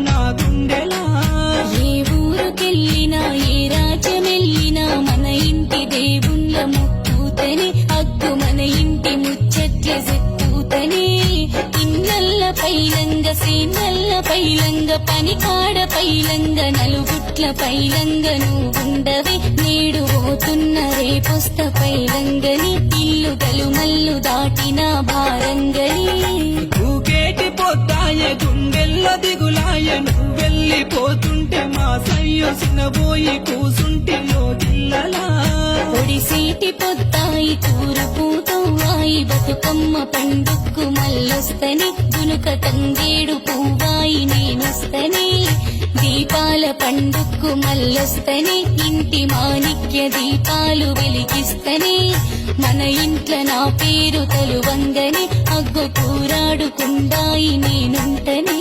నా గుండెలా. ఏ ఊరుకెళ్ళినా ఏ రాజ్యమెళ్ళినా మన ఇంటి దేవుళ్ళ ముక్కుతని అగ్గు మన ఇంటి ముచ్చట్ల చెప్పుతని ఇన్నల్ల పైలంగ సీనల్ల పైలంగ పనికాడ పైలంగ నలుగుట్ల పైలంగ నువ్వుండవి నేడు పోతున్న రేపొస్త పైలంగని ఇల్లు గలుమల్లు దాటిన భారంగని. ఊకేటి పొద్దాయ గుండెల్లో దిగులాయ నువ్వెళ్ళిపోతుంటే మా సయ్యొసినబోయి కూసుంటి లోగిల్లలా. ఒడిసీటి పొద్దాయి తూరుపూతవ్వాయి బతుకమ్మ పండుక్కు మల్లొస్తని గునుక తంగేడు పువ్వాయి నేనొస్తని దీపాల పండుక్కు మల్లొస్తని ఇంటి మాణిక్య దీపాలు వెలిగిస్తని మన ఇంట్ల నా పేరు తలువంగని అగ్గు కూరాడుకుండాయి నేనుంటని.